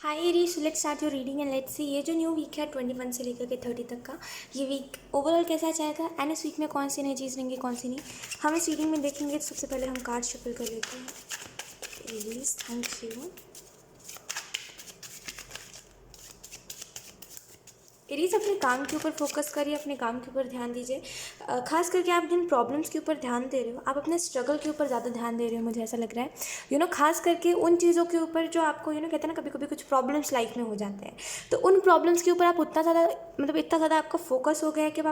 Hi Aries, let's start your reading and let's see ये जो new week है 21 से लेकर के 30 तक का, ये वीक ओवरऑल कैसा जाएगा एंड इस वीक में कौन सी नई चीज़ रहेंगी कौन सी नहीं, हम इस रीडिंग में देखेंगे। तो सबसे पहले हम कार्ड शफल कर लेते हैं। Aries, thank you. एरीज, अपने काम के ऊपर फोकस करिए, अपने काम के ऊपर ध्यान दीजिए। खास करके आप जिन प्रॉब्लम्स के ऊपर ध्यान दे रहे हो, आप अपने स्ट्रगल के ऊपर ज़्यादा ध्यान दे रहे हो, मुझे ऐसा लग रहा है। खास करके उन चीज़ों के ऊपर जो आपको कहते हैं ना, कभी कभी कुछ प्रॉब्लम्स लाइफ में हो जाते हैं, तो उन प्रॉब्लम्स के ऊपर आप उतना ज़्यादा इतना ज़्यादा आपका फोकस हो गया है कि अब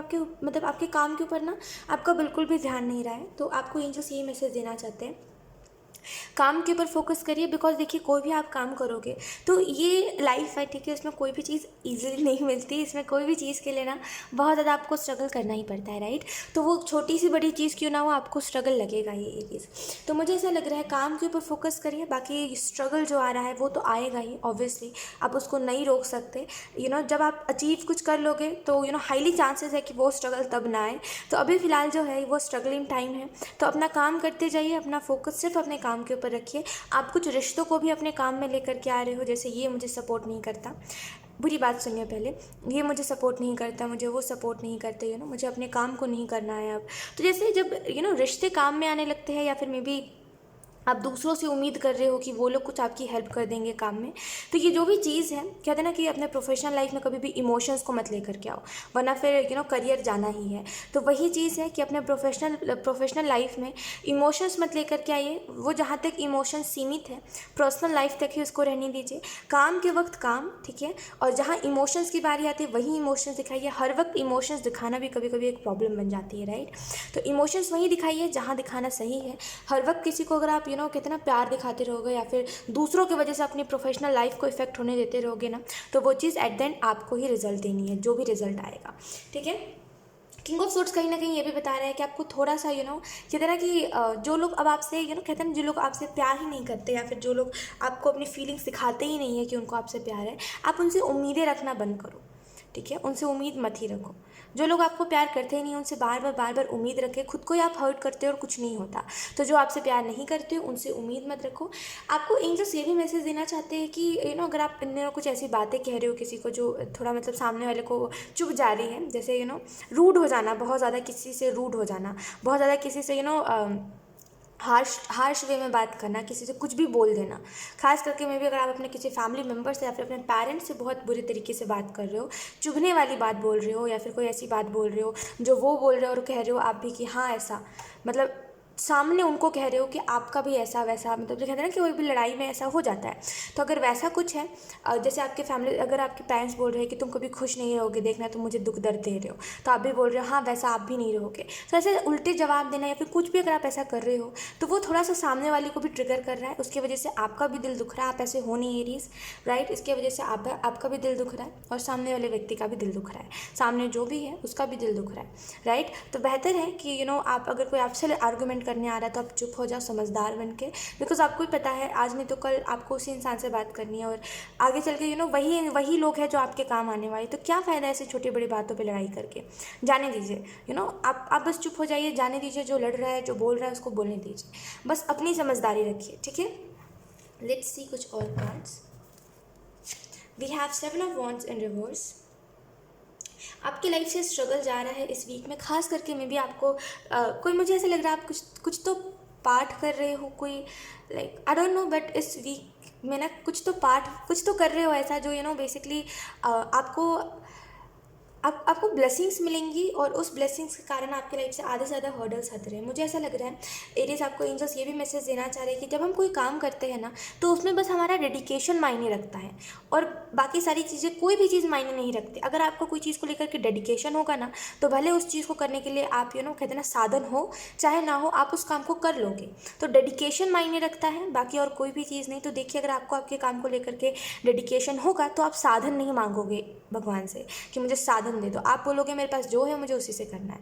आपके काम के ऊपर ना आपका बिल्कुल भी ध्यान नहीं रहा है। तो आपको एंजल्स यही मैसेज देना चाहते हैं, काम के ऊपर फोकस करिए। बिकॉज देखिए, कोई भी आप काम करोगे तो ये लाइफ है, ठीक है, इसमें कोई भी चीज़ इजीली नहीं मिलती। इसमें कोई भी चीज़ के लिए ना बहुत ज़्यादा आपको स्ट्रगल करना ही पड़ता है, राइट। तो वो छोटी सी बड़ी चीज़ क्यों ना हो, आपको स्ट्रगल लगेगा ये चीज़। तो मुझे ऐसा लग रहा है, काम के ऊपर फोकस करिए। बाकी स्ट्रगल जो आ रहा है वो तो आएगा ही, ऑब्वियसली आप उसको नहीं रोक सकते। जब आप अचीव कुछ कर लोगे तो हाईली चांसेस है कि वो स्ट्रगल तब ना आए। तो अभी फ़िलहाल जो है वो स्ट्रगलिंग टाइम है, तो अपना काम करते जाइए, अपना फोकस सिर्फ अपने काम के ऊपर रखिए। आप कुछ रिश्तों को भी अपने काम में लेकर के आ रहे हो, जैसे ये मुझे सपोर्ट नहीं करता, बुरी बात सुनिए पहले, ये मुझे सपोर्ट नहीं करता, मुझे वो सपोर्ट नहीं करते, मुझे अपने काम को नहीं करना है अब। तो जैसे जब रिश्ते काम में आने लगते हैं, या फिर मे बी आप दूसरों से उम्मीद कर रहे हो कि वो लोग कुछ आपकी हेल्प कर देंगे काम में, तो ये जो भी चीज़ है, कहते हैं ना कि अपने प्रोफेशनल लाइफ में कभी भी इमोशंस को मत लेकर के आओ, वरना फिर करियर जाना ही है। तो वही चीज़ है कि अपने प्रोफेशनल लाइफ में इमोशंस मत लेकर के आइए। वो जहाँ तक इमोशंस सीमित है, पर्सनल लाइफ तक ही उसको रहने दीजिए। काम के वक्त काम, ठीक है, और जहाँ इमोशंस की बारी आती है वही इमोशंस दिखाइए। हर वक्त इमोशंस दिखाना भी कभी कभी एक प्रॉब्लम बन जाती है, राइट। तो इमोशंस वहीं दिखाइए जहाँ दिखाना सही है। हर वक्त किसी को अगर आप कितना प्यार दिखाते रहोगे, या फिर दूसरों की वजह से अपनी प्रोफेशनल लाइफ को इफेक्ट होने देते रहोगे ना, तो वो चीज़ एट द एंड आपको ही रिजल्ट देनी है, जो भी रिजल्ट आएगा, ठीक है। किंग ऑफ सोर्ट्स कहीं ना कहीं ये भी बता रहा है कि आपको थोड़ा सा कहते हैं ना कि जो लोग अब आपसे कहते हैं ना, जो लोग आपसे प्यार ही नहीं करते, या फिर जो लोग आपको अपनी फीलिंग्स दिखाते ही नहीं है कि उनको आपसे प्यार है, आप उनसे उम्मीदें रखना बंद करो, ठीक है। उनसे उम्मीद मत ही रखो। जो लोग आपको प्यार करते ही नहीं, उनसे बार बार उम्मीद रखे, खुद को ही आप हर्ट करते हो और कुछ नहीं होता। तो जो आपसे प्यार नहीं करते हो, उनसे उम्मीद मत रखो। आपको एंजल्स ये भी मैसेज देना चाहते हैं कि अगर आप इन कुछ ऐसी बातें कह रहे हो किसी को जो थोड़ा सामने वाले को चुभ जा रही है, जैसे रूड हो जाना, बहुत ज़्यादा किसी से रूड हो जाना, बहुत ज़्यादा किसी से हार्श वे में बात करना, किसी से कुछ भी बोल देना। खास करके मे भी अगर आप अपने किसी फैमिली मेम्बर से या फिर अपने पेरेंट्स से बहुत बुरे तरीके से बात कर रहे हो, चुभने वाली बात बोल रहे हो, या फिर कोई ऐसी बात बोल रहे हो जो वो बोल रहे हो और कह रहे हो आप भी कि हाँ ऐसा, सामने उनको कह रहे हो कि आपका भी ऐसा वैसा, जो कहते हैं ना कि कोई भी लड़ाई में ऐसा हो जाता है। तो अगर वैसा कुछ है, जैसे आपके फैमिली, अगर आपके पेरेंट्स बोल रहे हैं कि तुम कभी खुश नहीं रहोगे, देखना तुम मुझे दुख दर्द दे रहे हो, तो आप भी बोल रहे हो हाँ वैसा आप भी नहीं रहोगे। तो ऐसे उल्टे जवाब देना, या फिर कुछ भी अगर आप ऐसा कर रहे हो, तो वो थोड़ा सा सामने वाले को भी ट्रिगर कर रहा है, उसकी वजह से आपका भी दिल दुख रहा है। आप ऐसे हो नहीं एरीज, राइट। इसकी वजह से आपका भी दिल दुख रहा है, और सामने वाले व्यक्ति का भी दिल दुख रहा है, सामने जो भी है उसका भी दिल दुख रहा है, राइट। तो बेहतर है कि आप अगर कोई आपसे आर्गूमेंट करने आ रहा है तो आप चुप हो जाओ समझदार बन के। बिकॉज आपको ही पता है आज नहीं तो कल आपको उसी इंसान से बात करनी है, और आगे चल के वही लोग हैं जो आपके काम आने वाले। तो क्या फ़ायदा ऐसी छोटी बड़ी बातों पे लड़ाई करके, जाने दीजिए। आप बस चुप हो जाइए, जाने दीजिए। जो लड़ रहा है, जो बोल रहा है, उसको बोलने दीजिए, बस अपनी समझदारी रखिए, ठीक है। लेट्स सी कुछ और cards. We have 7 of wands in reverse. आपकी लाइफ से स्ट्रगल जा रहा है इस वीक में, खास करके मे भी आपको कोई, मुझे ऐसा लग रहा है आप कुछ तो पाठ कर रहे हो, कोई like I don't know, but इस वीक में ना कुछ तो कर रहे हो ऐसा जो बेसिकली आपको ब्लेसिंग्स मिलेंगी, और उस ब्लेसिंग्स के कारण आपकी लाइफ से आधे से ज़्यादा हर्डल्स आते रहे। मुझे ऐसा लग रहा है एरीज, आपको एंजल्स ये भी मैसेज देना चाह रहे हैं कि जब हम कोई काम करते हैं ना, तो उसमें बस हमारा डेडिकेशन मायने रखता है, और बाकी सारी चीज़ें, कोई भी चीज़ मायने नहीं रखती। अगर आपको कोई चीज़ को लेकर के डेडिकेशन होगा ना, तो भले उस चीज़ को करने के लिए आप कहते हैं ना साधन हो चाहे ना हो, आप उस काम को कर लोगे। तो डेडिकेशन मायने रखता है, बाकी और कोई भी चीज़ नहीं। तो देखिए, अगर आपको आपके काम को लेकर के डेडिकेशन होगा तो आप साधन नहीं मांगोगे भगवान से कि मुझे साधन दे दो, आप बोलोगे मेरे पास जो है मुझे उसी से करना है,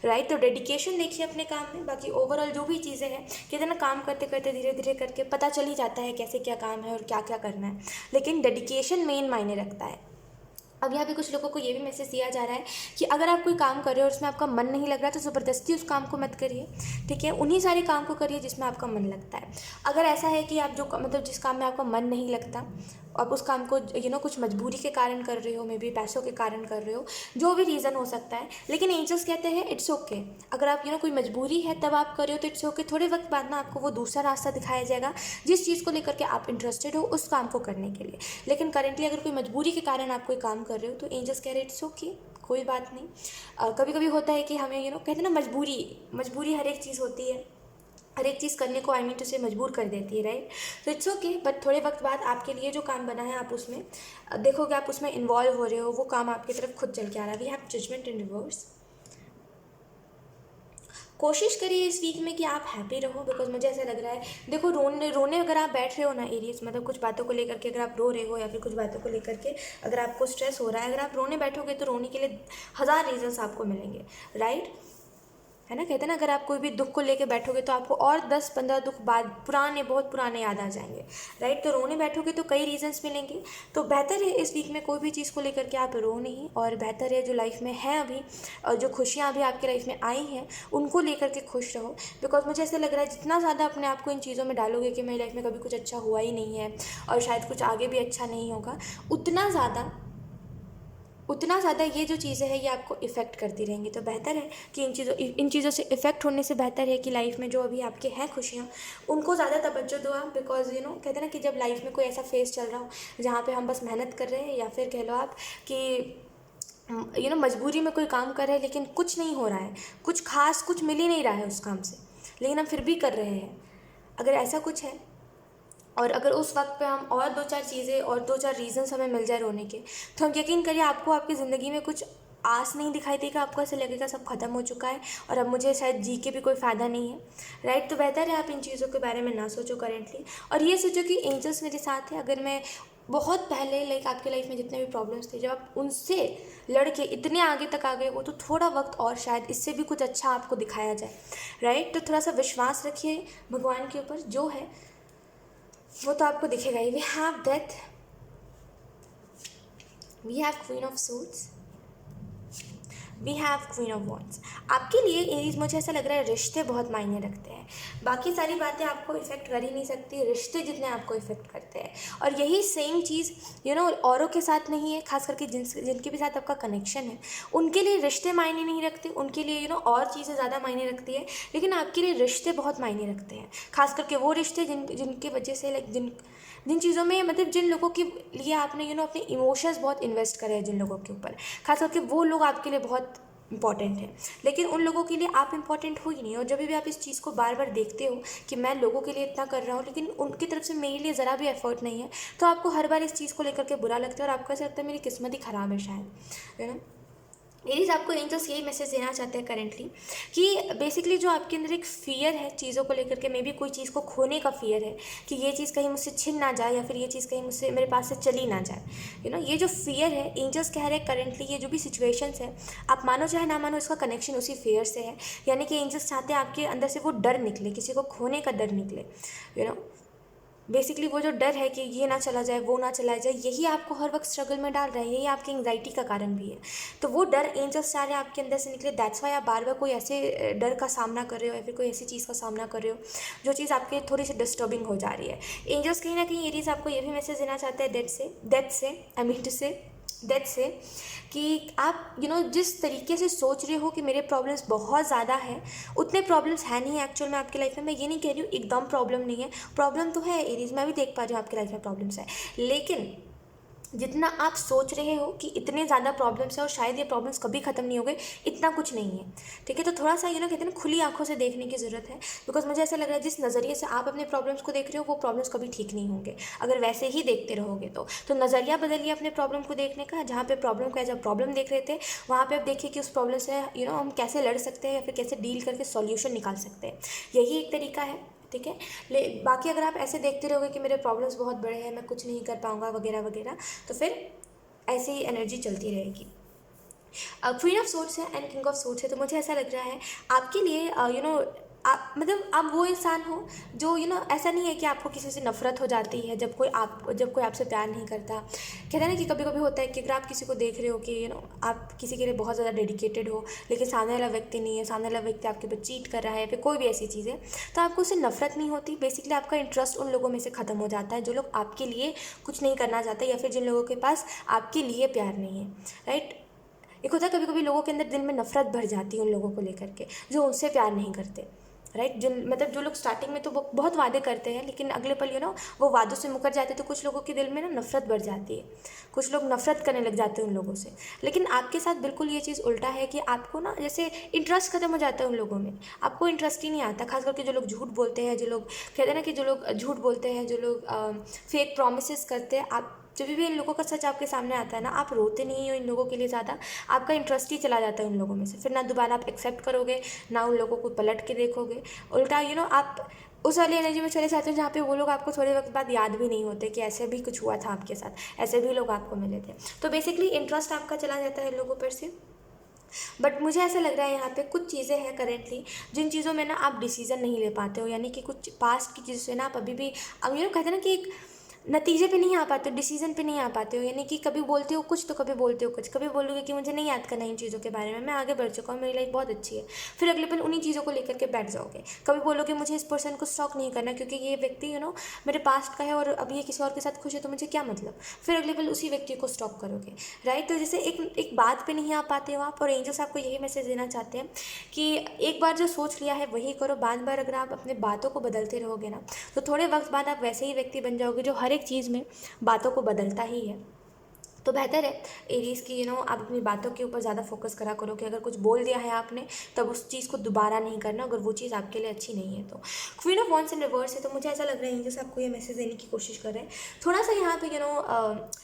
राइट। तो डेडिकेशन देखिए अपने काम में। बाकी ओवरऑल जो भी चीज़ें हैं, कहते हैं ना काम करते करते धीरे धीरे करके पता चल ही जाता है कैसे क्या काम है और क्या क्या करना है, लेकिन डेडिकेशन मेन मायने रखता है। अब यहाँ पे कुछ लोगों को ये भी मैसेज दिया जा रहा है कि अगर आप कोई काम कर रहे हो और उसमें आपका मन नहीं लग रहा, तो ज़बरदस्ती उस काम को मत करिए, ठीक है। उन्हीं सारे काम को करिए जिसमें आपका मन लगता है। अगर ऐसा है कि आप जो जिस काम में आपका मन नहीं लगता, आप उस काम को कुछ मजबूरी के कारण कर रहे हो, मे बी पैसों के कारण कर रहे हो, जो भी रीज़न हो सकता है, लेकिन एंजल्स कहते हैं इट्स ओके। अगर आप कोई मजबूरी है तब आप कर रहे हो तो इट्स ओके। थोड़े वक्त बाद ना आपको वो दूसरा रास्ता दिखाया जाएगा जिस चीज़ को लेकर के आप इंटरेस्टेड हो उस काम को करने के लिए। लेकिन करेंटली अगर कोई मजबूरी के कारण आप कोई काम कर रहे हो तो एंजल्स कह रहे हैं इट्स ओके, कोई बात नहीं। कभी कभी होता है कि हमें कहते हैं ना, मजबूरी हर एक चीज़ होती है, हर एक चीज़ करने को तो उसे मजबूर कर देती है, राइट। तो इट्स ओके, बट थोड़े वक्त बाद आपके लिए जो काम बना है आप उसमें देखोगे, आप उसमें इन्वॉल्व हो रहे हो, वो काम आपकी तरफ खुद चल के आ रहा है। We have judgement in reverse. कोशिश करिए इस वीक में कि आप हैप्पी रहो, बिकॉज मुझे ऐसा लग रहा है, देखो रोने अगर आप बैठ रहे हो ना एरियस, मतलब कुछ बातों को लेकर के अगर आप रो रहे हो या फिर कुछ बातों को लेकर के अगर आपको स्ट्रेस हो रहा है, अगर आप रोने बैठोगे तो रोने के लिए 1000 रीजन्स आपको मिलेंगे, राइट, है ना। कहते हैं ना, अगर आप कोई भी दुख को लेके बैठोगे तो आपको और 10-15 दुख बाद बहुत पुराने याद आ जाएंगे, राइट। तो रोने बैठोगे तो कई रीजंस मिलेंगे। तो बेहतर है इस वीक में कोई भी चीज़ को लेकर के आप रो नहीं, और बेहतर है जो लाइफ में है अभी और जो खुशियाँ अभी आपकी लाइफ में आई हैं उनको लेकर के खुश रहो। बिकॉज मुझे ऐसा लग रहा है जितना ज़्यादा अपने आप को इन चीज़ों में डालोगे कि मेरी लाइफ में कभी कुछ अच्छा हुआ ही नहीं है और शायद कुछ आगे भी अच्छा नहीं होगा, उतना ज़्यादा ये जो चीज़ें हैं ये आपको इफ़ेक्ट करती रहेंगी। तो बेहतर है कि इन चीज़ों से इफ़ेक्ट होने से बेहतर है कि लाइफ में जो अभी आपके हैं खुशियाँ, उनको ज़्यादा तवज्जो दो आप। बिकॉज कहते हैं ना कि जब लाइफ में कोई ऐसा फेस चल रहा हो जहाँ पे हम बस मेहनत कर रहे हैं, या फिर कह लो आप कि मजबूरी में कोई काम कर रहे हैं लेकिन कुछ नहीं हो रहा है, कुछ खास कुछ मिल ही नहीं रहा है उस काम से, लेकिन हम फिर भी कर रहे हैं, अगर ऐसा कुछ है, और अगर उस वक्त पे हम और 2-4 चीज़ें और 2-4 रीज़न्स हमें मिल जाए रोने के, तो हम यकीन करिए आपको आपकी ज़िंदगी में कुछ आस नहीं दिखाई देगा, आपको ऐसे लगेगा सब खत्म हो चुका है और अब मुझे शायद जी के भी कोई फ़ायदा नहीं है, राइट। तो बेहतर है आप इन चीज़ों के बारे में ना सोचो करेंटली, और ये सोचो कि एंजल्स मेरे साथ है। अगर मैं बहुत पहले आपकी लाइफ में जितने भी प्रॉब्लम्स थे, जब आप उनसे लड़ के इतने आगे तक आ गए हो, तो थोड़ा वक्त और शायद इससे भी कुछ अच्छा आपको दिखाया जाए, राइट। तो थोड़ा सा विश्वास रखिए भगवान के ऊपर, जो है वो तो आपको दिखेगा ही। We have death, we have queen of swords, we have queen of wands. आपके लिए एरीज मुझे ऐसा लग रहा है रिश्ते बहुत मायने रखते हैं, बाकी सारी बातें आपको इफ़ेक्ट कर ही नहीं सकती, रिश्ते जितने आपको इफ़ेक्ट करते हैं। और यही सेम चीज़ औरों के साथ नहीं है, खास करके जिनके भी साथ आपका कनेक्शन है, उनके लिए रिश्ते मायने नहीं रखते, उनके लिए और चीज़ें ज़्यादा मायने रखती है, लेकिन आपके लिए रिश्ते बहुत मायने रखते हैं। खास करके वो रिश्ते जिनकी वजह से जिन चीज़ों में, मतलब जिन लोगों के लिए आपने अपने इमोशंस बहुत इन्वेस्ट करे हैं, जिन लोगों के ऊपर, खास करके वो लोग आपके लिए बहुत इंपॉर्टेंट है, लेकिन उन लोगों के लिए आप इंपॉर्टेंट हो ही नहीं। और जब भी आप इस चीज़ को बार बार देखते हो कि मैं लोगों के लिए इतना कर रहा हूँ लेकिन उनकी तरफ से मेरे लिए ज़रा भी एफर्ट नहीं है, तो आपको हर बार इस चीज़ को लेकर के बुरा लगता है और आपको ऐसा लगता है मेरी किस्मत ही ख़राब है शायद, है ना। एरीज आपको एंजल्स यही मैसेज देना चाहते हैं करेंटली कि बेसिकली जो आपके अंदर एक फ़ियर है चीज़ों को लेकर के, मे बी कोई चीज़ को खोने का फ़ियर है कि ये चीज़ कहीं मुझसे छिन ना जाए या फिर ये चीज़ कहीं मुझसे मेरे पास से चली ना जाए, ये जो फ़ियर है, एंजल्स कह रहे हैं करेंटली ये जो भी सिचुएशंस है, आप मानो चाहे ना मानो, इसका कनेक्शन उसी फ़ियर से है। यानी कि एंजल्स चाहते हैं आपके अंदर से वो डर निकले, किसी को खोने का डर निकले, बेसिकली वो जो डर है कि ये ना चला जाए, वो ना चला जाए, यही आपको हर वक्त स्ट्रगल में डाल रहा है, यही आपकी एंग्जाइटी का कारण भी है। तो वो डर एंजल्स चाह रहे हैं आपके अंदर से निकले। दैट्स वाई आप बार बार कोई ऐसे डर का सामना कर रहे हो या फिर कोई ऐसी चीज़ का सामना कर रहे हो जो चीज़ आपके थोड़ी सी डिस्टर्बिंग हो जा रही है। एंजल्स कहीं ना कहीं एरीज आपको ये भी मैसेज देना चाहते हैं डेथ से कि आप जिस तरीके से सोच रहे हो कि मेरे प्रॉब्लम्स बहुत ज़्यादा है, उतने प्रॉब्लम्स है नहीं एक्चुअल में आपकी लाइफ में। मैं ये नहीं कह रही हूँ एकदम प्रॉब्लम नहीं है, प्रॉब्लम तो है एरीज, मैं भी देख पा रही हूँ आपकी लाइफ में प्रॉब्लम्स है, लेकिन जितना आप सोच रहे हो कि इतने ज़्यादा प्रॉब्लम्स है और शायद ये प्रॉब्लम्स कभी ख़त्म नहीं हो गए, इतना कुछ नहीं है, ठीक है। तो थोड़ा सा कहते हैं ना, खुली आंखों से देखने की ज़रूरत है। बिकॉज मुझे ऐसा लग रहा है जिस नज़रिए से आप अपने प्रॉब्लम्स को देख रहे हो वो प्रॉब्लम्स कभी ठीक नहीं होंगे अगर वैसे ही देखते रहोगे। तो नज़रिया बदलिए अपने प्रॉब्लम को देखने का। जहाँ पे प्रॉब्लम को एज अ प्रॉब्लम देख रहे थे, वहाँ पर आप देखिए कि उस प्रॉब्लम से हम कैसे लड़ सकते हैं या फिर कैसे डील करके सॉल्यूशन निकाल सकते हैं। यही एक तरीका है, ठीक है। बाकी अगर आप ऐसे देखते रहोगे कि मेरे प्रॉब्लम्स बहुत बड़े हैं, मैं कुछ नहीं कर पाऊँगा वगैरह वगैरह, तो फिर ऐसी ही एनर्जी चलती रहेगी। क्वीन ऑफ सोर्ड्स है एंड किंग ऑफ सोर्ड्स है, तो मुझे ऐसा लग रहा है आपके लिए आप मतलब आप वो इंसान हो जो ऐसा नहीं है कि आपको किसी से नफरत हो जाती है जब कोई आपसे प्यार नहीं करता। कहते हैं ना कि कभी कभी होता है कि अगर आप किसी को देख रहे हो कि आप किसी के लिए बहुत ज़्यादा डेडिकेटेड हो, लेकिन सामने वाला व्यक्ति नहीं है, सामने वाला व्यक्ति आपके ऊपर चीट कर रहा है या फिर कोई भी ऐसी चीज़ है, तो आपको उससे नफरत नहीं होती। बेसिकली आपका इंटरेस्ट उन लोगों में से ख़त्म हो जाता है जो लोग आपके लिए कुछ नहीं करना चाहते या फिर जिन लोगों के पास आपके लिए प्यार नहीं है, राइट। एक होता है कभी कभी लोगों के अंदर दिल में नफरत भर जाती है उन लोगों को लेकर के जो उनसे प्यार नहीं करते, राइट। जिन मतलब जो लोग स्टार्टिंग में तो वो बहुत वादे करते हैं, लेकिन अगले पल वो वादों से मुकर जाते हैं, तो कुछ लोगों के दिल में ना नफरत बढ़ जाती है, कुछ लोग नफरत करने लग जाते हैं उन लोगों से। लेकिन आपके साथ बिल्कुल ये चीज़ उल्टा है कि आपको ना जैसे इंटरेस्ट खत्म हो जाता है उन लोगों में, आपको इंटरेस्ट ही नहीं आता। खास करके जो लोग झूठ बोलते हैं, जो लोग कहते हैं ना कि जो लोग झूठ बोलते हैं, जो लोग फेक प्रोमिस करते हैं, आप जब भी इन लोगों का सच आपके सामने आता है ना, आप रोते नहीं हो इन लोगों के लिए ज़्यादा, आपका इंटरेस्ट ही चला जाता है उन लोगों में से। फिर ना दोबारा आप एक्सेप्ट करोगे, ना उन लोगों को पलट के देखोगे, उल्टा आप उस वाली एनर्जी में चले जाते हो जहाँ पे वो लोग आपको थोड़े वक्त बाद याद भी नहीं होते कि ऐसे भी कुछ हुआ था आपके साथ, ऐसे भी लोग आपको मिले थे। तो बेसिकली इंटरेस्ट आपका चला जाता है लोगों पर से। बट मुझे ऐसा लग रहा है यहाँ पे कुछ चीज़ें हैं करेंटली जिन चीज़ों में ना आप डिसीजन नहीं ले पाते हो, यानी कि कुछ पास्ट की चीज़ों से ना आप अभी भी अब कहते हैं ना कि एक नतीजे पे नहीं आ पाते हो, डिसीजन पे नहीं आ पाते हो। यानी कि कभी बोलते हो कुछ तो कभी बोलते हो कुछ, कभी बोलोगे कि मुझे नहीं याद करना इन चीज़ों के बारे में, मैं आगे बढ़ चुका हूँ, मेरी लाइफ बहुत अच्छी है, फिर अगले पल उन्हीं चीज़ों को लेकर के बैठ जाओगे। कभी बोलोगे मुझे इस पर्सन को स्टॉक नहीं करना क्योंकि ये व्यक्ति मेरे पास्ट का है और अब ये किसी और के साथ खुश है तो मुझे क्या मतलब, फिर अगले पल उसी व्यक्ति को स्टॉक करोगे, राइट। तो जैसे एक बात पे नहीं आ पाते हो आप, और एंजल्स आपको यही मैसेज देना चाहते हैं कि एक बार जो सोच लिया है वही करो। बार बार अगर आप अपने बातों को बदलते रहोगे ना, तो थोड़े वक्त बाद आप वैसे ही व्यक्ति बन जाओगे जो हर एक चीज़ में बातों को बदलता ही है। तो बेहतर है एरीज की आप अपनी बातों के ऊपर ज़्यादा फोकस करा करो कि अगर कुछ बोल दिया है आपने तब उस चीज़ को दोबारा नहीं करना, अगर वो चीज़ आपके लिए अच्छी नहीं है तो। Queen of wands in reverse है, तो मुझे ऐसा लग रहा है जैसे आपको ये मैसेज देने की कोशिश कर रहे हैं थोड़ा सा यहाँ पे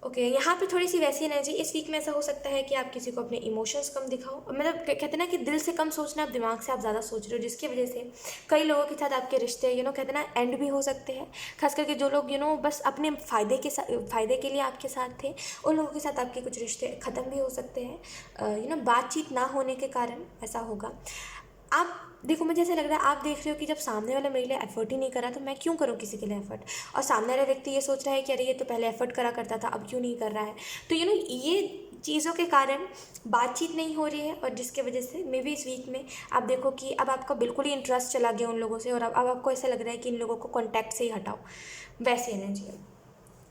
ओके यहाँ पे थोड़ी सी वैसी एनर्जी इस वीक में ऐसा हो सकता है कि आप किसी को अपने इमोशंस कम दिखाओ, मतलब कहते हैं ना कि दिल से कम सोचना, आप दिमाग से आप ज़्यादा सोच रहे हो, जिसकी वजह से कई लोगों के साथ आपके रिश्ते कहते हैं ना एंड भी हो सकते हैं। खास करके जो लोग बस अपने फ़ायदे के लिए आपके साथ थे, उन लोगों के साथ आपके कुछ रिश्ते ख़त्म भी हो सकते हैं। बातचीत ना होने के कारण ऐसा होगा। आप देखो, मुझे ऐसा लग रहा है आप देख रहे हो कि जब सामने वाला मेरे लिए एफर्ट ही नहीं कर रहा तो मैं क्यों करूँ किसी के लिए एफर्ट, और सामने वाला व्यक्ति ये सोच रहा है कि अरे ये तो पहले एफर्ट करा करता था अब क्यों नहीं कर रहा है। तो ये चीज़ों के कारण बातचीत नहीं हो रही है, और जिसके वजह से मे बी इस वीक में आप देखो कि अब आपका बिल्कुल ही इंटरेस्ट चला गया उन लोगों से, और अब आपको ऐसा लग रहा है कि इन लोगों को कॉन्टैक्ट से ही हटाओ, वैसी एनर्जी है।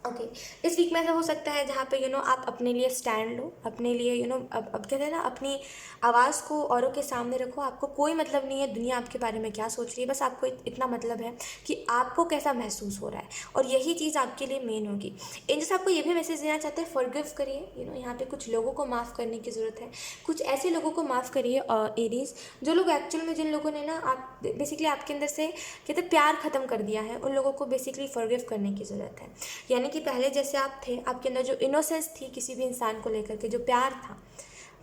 ओके इस वीक में ऐसा हो सकता है जहाँ पे आप अपने लिए स्टैंड लो, अपने लिए अब कहते हैं ना अपनी आवाज़ को औरों के सामने रखो। आपको कोई मतलब नहीं है दुनिया आपके बारे में क्या सोच रही है, बस आपको इतना मतलब है कि आपको कैसा महसूस हो रहा है, और यही चीज़ आपके लिए मेन होगी। एंजल्स आपको ये भी मैसेज देना चाहते हैं फॉरगिव करिए। यहाँ पे कुछ लोगों को माफ़ करने की ज़रूरत है, कुछ ऐसे लोगों को माफ़ करिए एरीज जो लोग एक्चुअल में जिन लोगों ने ना आप बेसिकली आपके अंदर से कहते हैं प्यार ख़त्म कर दिया है, उन लोगों को बेसिकली फॉरगिव करने की ज़रूरत है। यानी कि पहले जैसे आप थे, आपके अंदर जो इनोसेंस थी किसी भी इंसान को लेकर के, जो प्यार था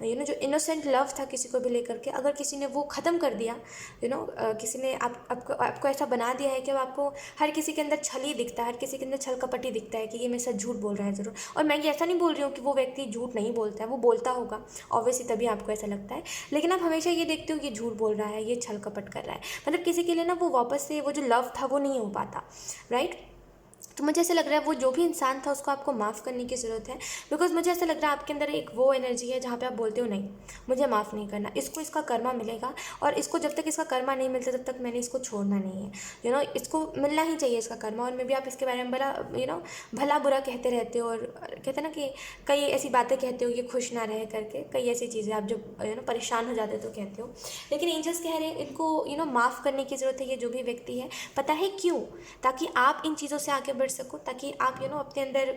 जो इनोसेंट लव था किसी को भी लेकर के, अगर किसी ने वो ख़त्म कर दिया, किसी ने आपको ऐसा बना दिया है कि अब आपको हर किसी के अंदर छल ही दिखता है, हर किसी के अंदर छल कपट ही दिखता है कि ये मेरे साथ झूठ बोल रहा है ज़रूर। और मैं ये ऐसा नहीं बोल रही हूँ कि वो व्यक्ति झूठ नहीं बोलता है, वो बोलता होगा ऑब्वियसली, तभी आपको ऐसा लगता है, लेकिन आप हमेशा ये देखते हो कि झूठ बोल रहा है, ये छल कपट कर रहा है, मतलब किसी के लिए ना वो वापस से वो जो लव था वो नहीं हो पाता, राइट। तो मुझे ऐसा लग रहा है वो जो भी इंसान था उसको आपको माफ़ करने की ज़रूरत है, बिकॉज मुझे ऐसा लग रहा है आपके अंदर एक वो एनर्जी है जहाँ पे आप बोलते हो नहीं मुझे माफ़ नहीं करना, इसको इसका कर्मा मिलेगा, और इसको जब तक इसका कर्मा नहीं मिलता तब तक मैंने इसको छोड़ना नहीं है। इसको मिलना ही चाहिए इसका कर्मा, और मे भी आप इसके बारे में भला बुरा कहते रहते हो, और कहते हैं ना कि कई ऐसी बातें कहते हो कि खुश ना रहे करके, कई ऐसी चीज़ें आप जब परेशान हो जाते तो कहते हो, लेकिन एंजल्स कह रहे हैं इनको माफ़ करने की ज़रूरत है ये जो भी व्यक्ति है। पता है क्यों? ताकि आप इन चीज़ों से आगे बढ़ सको, ताकि आप अपने अंदर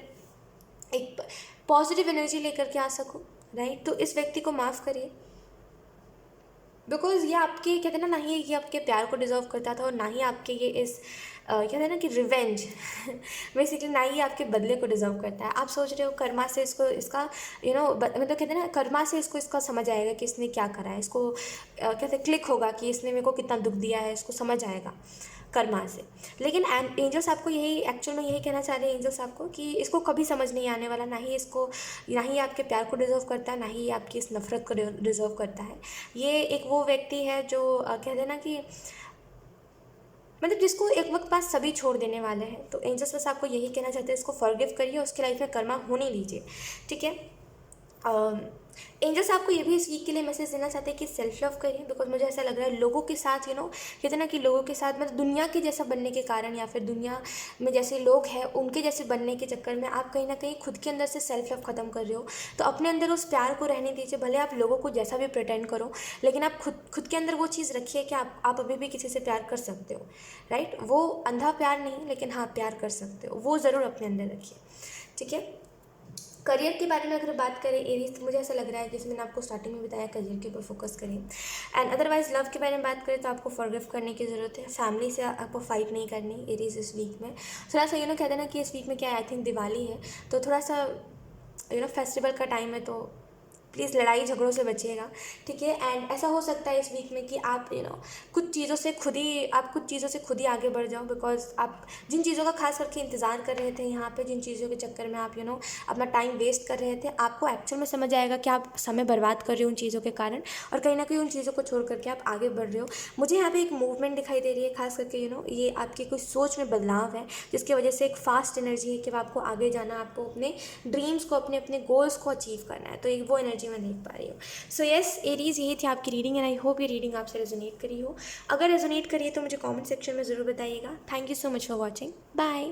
एक पॉजिटिव एनर्जी लेकर के आ सको, राइट। तो इस व्यक्ति को माफ़ करिए, बिकॉज ये आपके कहते हैं ना ही ये आपके प्यार को डिज़र्व करता था, और ना ही आपके ये इस कहते हैं ना कि रिवेंज बेसिकली ना ही आपके बदले को डिज़र्व करता है। आप सोच रहे हो कर्मा से इसको इसका मतलब कहते हैं ना कर्मा से इसको इसका समझ आएगा कि इसने क्या करा है, इसको कहते हैं क्लिक होगा कि इसने मेरे को कितना दुख दिया है, इसको समझ आएगा, कर्मा से। लेकिन एंजल्स आपको यही एक्चुअल में यही कहना चाह रहे हैं एंजल्स आपको कि इसको कभी समझ नहीं आने वाला, ना ही आपके प्यार को डिजर्व करता है, ना ही आपकी इस नफ़रत को डिजर्व करता है। ये एक वो व्यक्ति है जो कहते हैं ना कि मतलब जिसको एक वक्त बाद सभी छोड़ देने वाले हैं। तो एंजल्स बस आपको यही कहना चाहते हैं, इसको फॉरगिव करिए, उसकी लाइफ में कर्मा होने दीजिए, ठीक है। एंजल्स आपको ये भी इस वीक के लिए मैसेज देना चाहते हैं कि सेल्फ लव करिए, बिकॉज मुझे ऐसा लग रहा है लोगों के साथ कहते हैं ना कि लोगों के साथ मतलब दुनिया के जैसा बनने के कारण या फिर दुनिया में जैसे लोग हैं उनके जैसे बनने के चक्कर में आप कहीं ना कहीं खुद के अंदर से सेल्फ लव ख़त्म कर रहे हो। तो अपने अंदर उस प्यार को रहने दीजिए, भले आप लोगों को जैसा भी प्रिटेंड करो, लेकिन आप खुद के अंदर वो चीज़ रखिए कि आप अभी भी किसी से प्यार कर सकते हो, राइट। वो अंधा प्यार नहीं, लेकिन हाँ प्यार कर सकते हो, वो ज़रूर अपने अंदर रखिए, ठीक है। करियर के बारे में अगर बात करें एरीज, तो मुझे ऐसा लग रहा है जैसे मैंने आपको स्टार्टिंग में बताया करियर के ऊपर फोकस करें। एंड अदरवाइज लव के बारे में बात करें तो आपको फॉरगिव करने की ज़रूरत है, फैमिली से आपको फाइट नहीं करनी एरीज इस वीक में। थोड़ा सा कहते हैं ना कि इस वीक में क्या आई थिंक दिवाली है, तो थोड़ा सा फेस्टिवल का टाइम है, तो प्लीज़ लड़ाई झगड़ों से बचिएगा, ठीक है। एंड ऐसा हो सकता है इस वीक में कि आप कुछ चीज़ों से खुद ही आगे बढ़ जाओ, बिकॉज आप जिन चीज़ों का खास करके इंतज़ार कर रहे थे यहाँ पे, जिन चीज़ों के चक्कर में आप अपना टाइम वेस्ट कर रहे थे, आपको एक्चुअल में समझ आएगा कि आप समय बर्बाद कर रहे हो उन चीज़ों के कारण, और कहीं ना कहीं उन चीज़ों को छोड़ करके आप आगे बढ़ रहे हो। मुझे यहाँ पे एक मूवमेंट दिखाई दे रही है, खास करके ये आपकी कुछ सोच में बदलाव है, जिसकी वजह से एक फास्ट एनर्जी है कि आपको आगे जाना, आपको अपने ड्रीम्स को अपने गोल्स को अचीव करना है, तो एक वो एनर्जी मैं देख पा रही हूँ। सो यस एरीज, यही थी आपकी रीडिंग एंड आई होप ये रीडिंग आपसे रेजोनेट करी हो। अगर रेजोनेट करी है तो मुझे कमेंट सेक्शन में ज़रूर बताइएगा। Thank you so much for watching, bye.